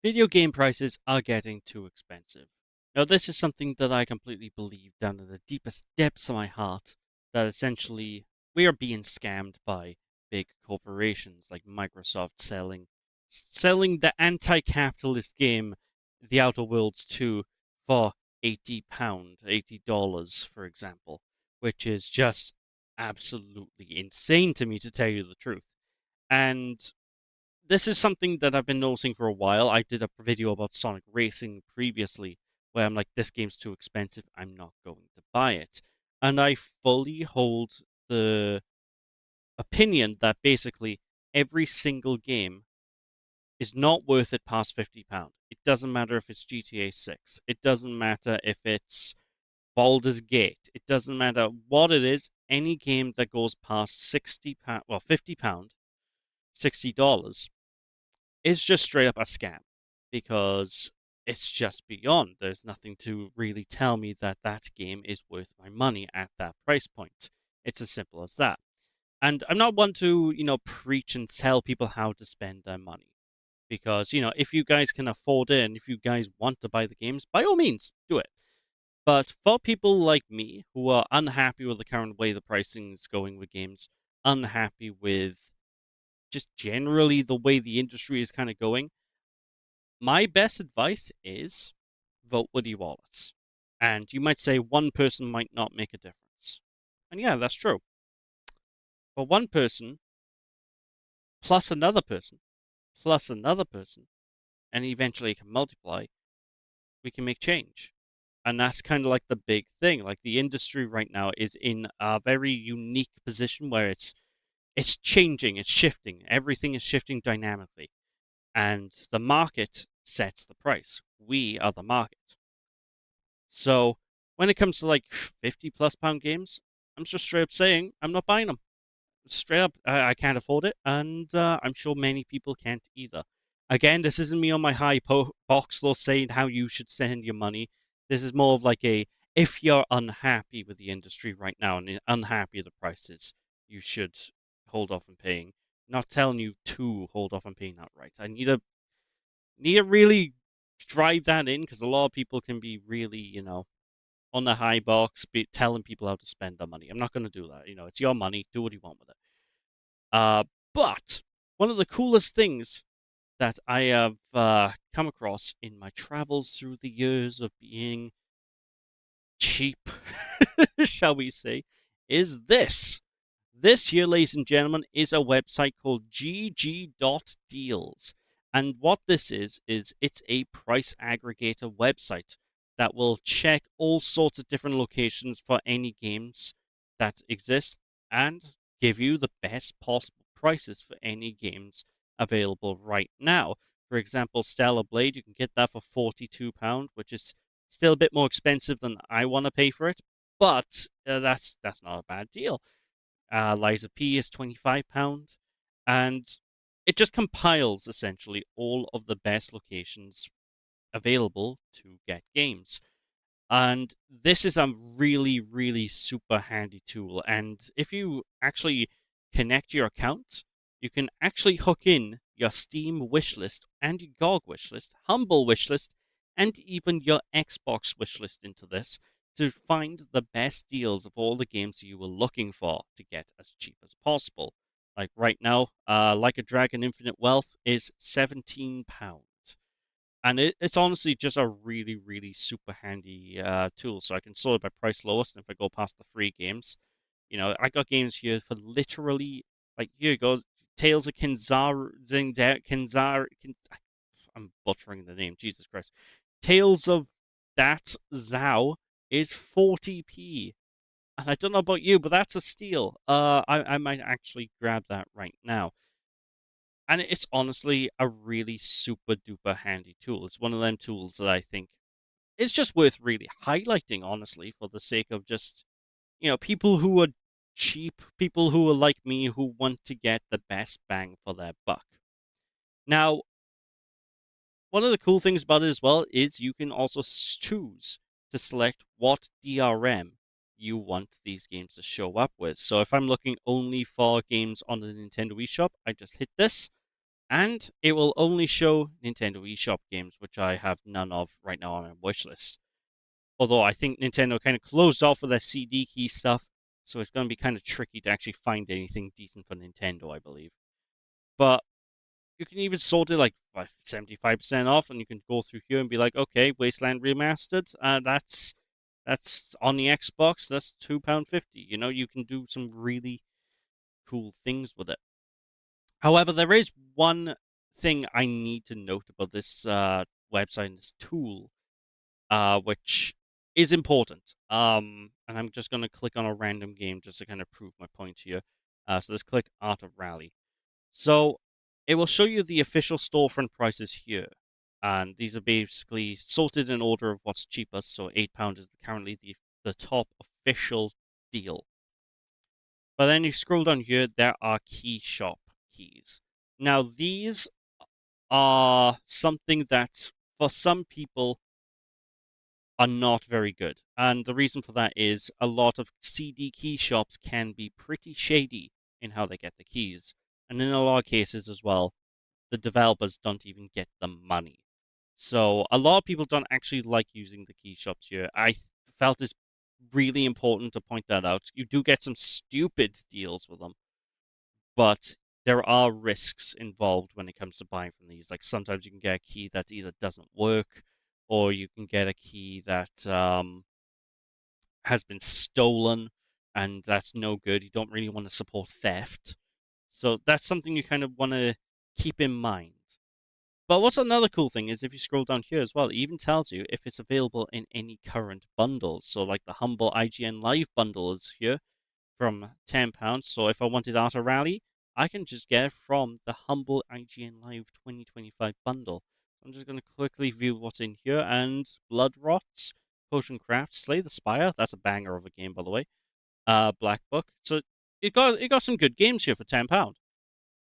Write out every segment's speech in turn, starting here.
Video game prices are getting too expensive. Now, this is something that I completely believe down in the deepest depths of my heart that essentially we are being scammed by big corporations like Microsoft selling the anti-capitalist game The Outer Worlds 2 for £80, $80 for example, which is just absolutely insane to me to tell you the truth. And this is something that I've been noticing for a while. I did a video about Sonic Racing previously, where I'm like, this game's too expensive. I'm not going to buy it. And I fully hold the opinion that basically every single game is not worth it past £50. It doesn't matter if it's GTA 6. It doesn't matter if it's Baldur's Gate. It doesn't matter what it is. Any game that goes past £60, well, £50, $60 is just straight up a scam because it's just beyond. There's nothing to really tell me that that game is worth my money at that price point. It's as simple as that. And I'm not one to, preach and tell people how to spend their money. Because, if you guys can afford it and if you guys want to buy the games, by all means, do it. But for people like me who are unhappy with the current way the pricing is going with games, unhappy with just generally the way the industry is kind of going, my best advice is vote with your wallets. And you might say one person might not make a difference. And yeah, that's true. But one person plus another person plus another person, and eventually it can multiply, we can make change. And that's kind of like the big thing. Like the industry right now is in a very unique position where it's changing, it's shifting. Everything is shifting dynamically. And the market sets the price. We are the market. So when it comes to like 50 plus pound games, I'm just straight up saying I'm not buying them. Straight up, I can't afford it, and I'm sure many people can't either. Again, this isn't me on my high box law saying how you should spend your money. This is more of like a if you're unhappy with the industry right now and unhappy with the prices, you should hold off on paying. Not telling you to hold off on paying outright. I need to really drive that in because a lot of people can be really, on the high box, be telling people how to spend their money. I'm not going to do that. It's your money. Do what you want with it. Uh, but one of the coolest things that I have come across in my travels through the years of being cheap, shall we say, is this. This here, ladies and gentlemen, is a website called GG.deals. And what this is it's a price aggregator website that will check all sorts of different locations for any games that exist and give you the best possible prices for any games available right now. For example, Stellar Blade, you can get that for £42, which is still a bit more expensive than I want to pay for it, but that's not a bad deal. Liza P is £25, and it just compiles essentially all of the best locations available to get games. And this is a really, really super handy tool. And if you actually connect your account, you can actually hook in your Steam wishlist and your GOG wishlist, Humble wishlist, and even your Xbox wishlist into this to find the best deals of all the games you were looking for to get as cheap as possible. Like right now, Like a Dragon Infinite Wealth is £17. And it's honestly just a really, really super handy tool. So I can sort it by price lowest, and if I go past the free games, I got games here for literally, like, here you go, Tales of I'm butchering the name, Jesus Christ. Tales of That Zhao is 40p. And I don't know about you, but that's a steal. I might actually grab that right now. And it's honestly a really super duper handy tool. It's one of them tools that I think is just worth really highlighting, honestly, for the sake of just, people who are cheap, people who are like me who want to get the best bang for their buck. Now, one of the cool things about it as well is you can also choose to select what DRM you want these games to show up with. So if I'm looking only for games on the Nintendo eShop, I just hit this and it will only show Nintendo eShop games, which I have none of right now on my wish list. Although I think Nintendo kind of closed off with their CD key stuff, so it's going to be kind of tricky to actually find anything decent for Nintendo, I believe. But you can even sort it like 75% off, and you can go through here and be like, okay, Wasteland Remastered, that's on the Xbox, that's £2.50. You know, you can do some really cool things with it. However, there is one thing I need to note about this website and this tool, which is important. And I'm just going to click on a random game just to kind of prove my point here. So let's click Art of Rally. So it will show you the official storefront prices here. And these are basically sorted in order of what's cheapest. So £8 is currently the top official deal. But then you scroll down here, there are key shop keys. Now, these are something that for some people are not very good. And the reason for that is a lot of CD key shops can be pretty shady in how they get the keys. And in a lot of cases as well, the developers don't even get the money. So a lot of people don't actually like using the key shops here. Felt it's really important to point that out. You do get some stupid deals with them, but there are risks involved when it comes to buying from these. Like sometimes you can get a key that either doesn't work, or you can get a key that has been stolen, and that's no good. You don't really want to support theft, so that's something you kind of want to keep in mind. But what's another cool thing is if you scroll down here as well, it even tells you if it's available in any current bundles. So like the Humble IGN Live bundle is here from £10. So if I wanted Art of Rally, I can just get it from the Humble IGN Live 2025 bundle. I'm just going to quickly view what's in here, and Blood Rots, Potion Craft, Slay the Spire. That's a banger of a game, by the way. Black Book. So it got some good games here for £10.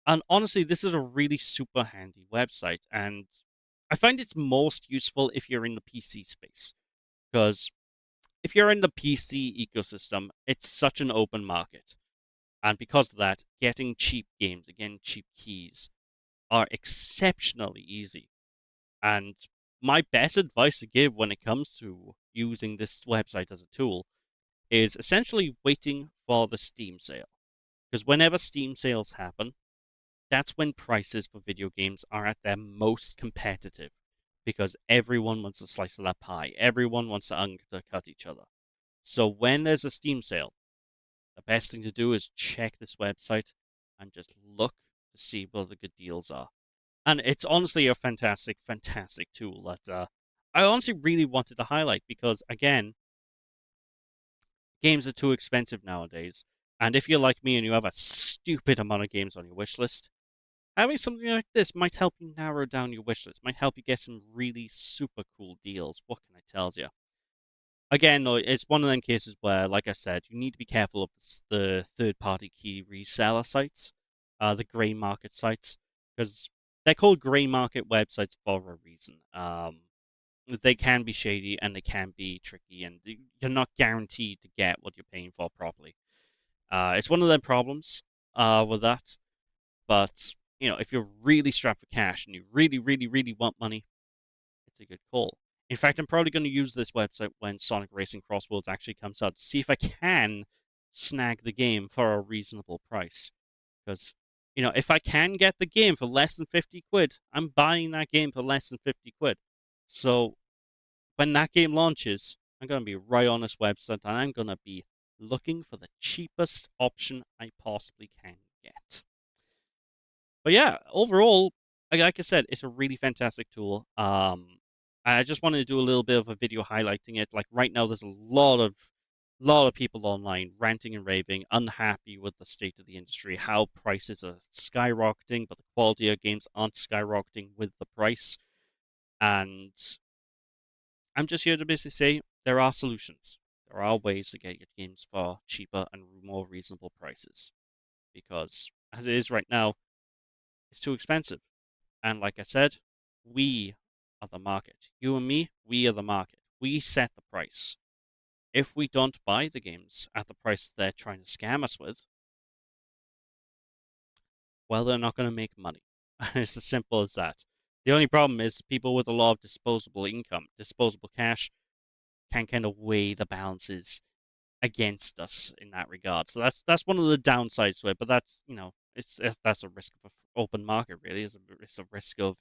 And honestly, this is a really super handy website, and I find it's most useful if you're in the PC space. Because if you're in the PC ecosystem, it's such an open market. And because of that, getting cheap games, again, cheap keys, are exceptionally easy. And my best advice to give when it comes to using this website as a tool is essentially waiting for the Steam sale. Because whenever Steam sales happen, that's when prices for video games are at their most competitive, because everyone wants a slice of that pie. Everyone wants to undercut each other. So when there's a Steam sale, the best thing to do is check this website and just look to see where the good deals are. And it's honestly a fantastic, fantastic tool that I honestly really wanted to highlight because, again, games are too expensive nowadays. And if you're like me and you have a stupid amount of games on your wish list, having something like this might help you narrow down your wish list, might help you get some really super cool deals. What can I tell you? Again, though, it's one of them cases where, like I said, you need to be careful of the third-party key reseller sites, the grey market sites, because they're called grey market websites for a reason. They can be shady and they can be tricky, and you're not guaranteed to get what you're paying for properly. It's one of them problems with that. But if you're really strapped for cash and you really, really, really want money, it's a good call. In fact, I'm probably going to use this website when Sonic Racing Crossworlds actually comes out to see if I can snag the game for a reasonable price. Because, if I can get the game for less than 50 quid, I'm buying that game for less than 50 quid. So, when that game launches, I'm going to be right on this website and I'm going to be looking for the cheapest option I possibly can get. But yeah, overall, like I said, it's a really fantastic tool. I just wanted to do a little bit of a video highlighting it. Like right now, there's a lot of people online ranting and raving, unhappy with the state of the industry, how prices are skyrocketing, but the quality of games aren't skyrocketing with the price. And I'm just here to basically say there are solutions. There are ways to get your games for cheaper and more reasonable prices. Because as it is right now, it's too expensive. And like I said, we are the market. You and me, we are the market. We set the price. If we don't buy the games at the price they're trying to scam us with, well, they're not going to make money. It's as simple as that. The only problem is people with a lot of disposable income, disposable cash, can kind of weigh the balances against us in that regard. So that's one of the downsides to it. But that's that's a risk of an open market. Really, it's a risk of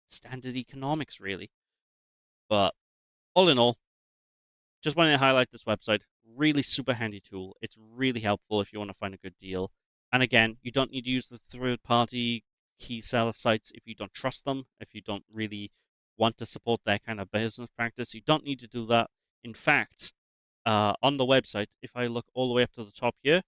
standard economics. Really, but all in all, just wanted to highlight this website. Really super handy tool. It's really helpful if you want to find a good deal. And again, you don't need to use the third party key seller sites if you don't trust them, if you don't really want to support their kind of business practice. You don't need to do that. In fact, on the website, if I look all the way up to the top here,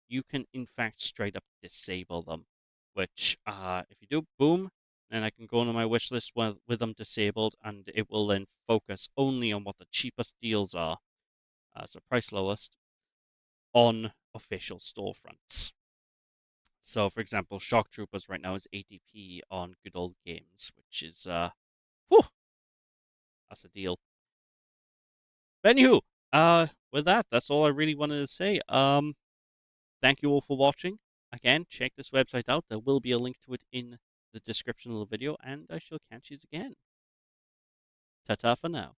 you can in fact straight up disable them. Which, if you do, boom, then I can go into my wish list with them disabled, and it will then focus only on what the cheapest deals are, so price lowest on official storefronts. So, for example, Shock Troopers right now is 80p on Good Old Games, which is whew, that's a deal. But anywho, with that, that's all I really wanted to say. Thank you all for watching. Again, check this website out. There will be a link to it in the description of the video, and I shall catch you again. Ta-ta for now.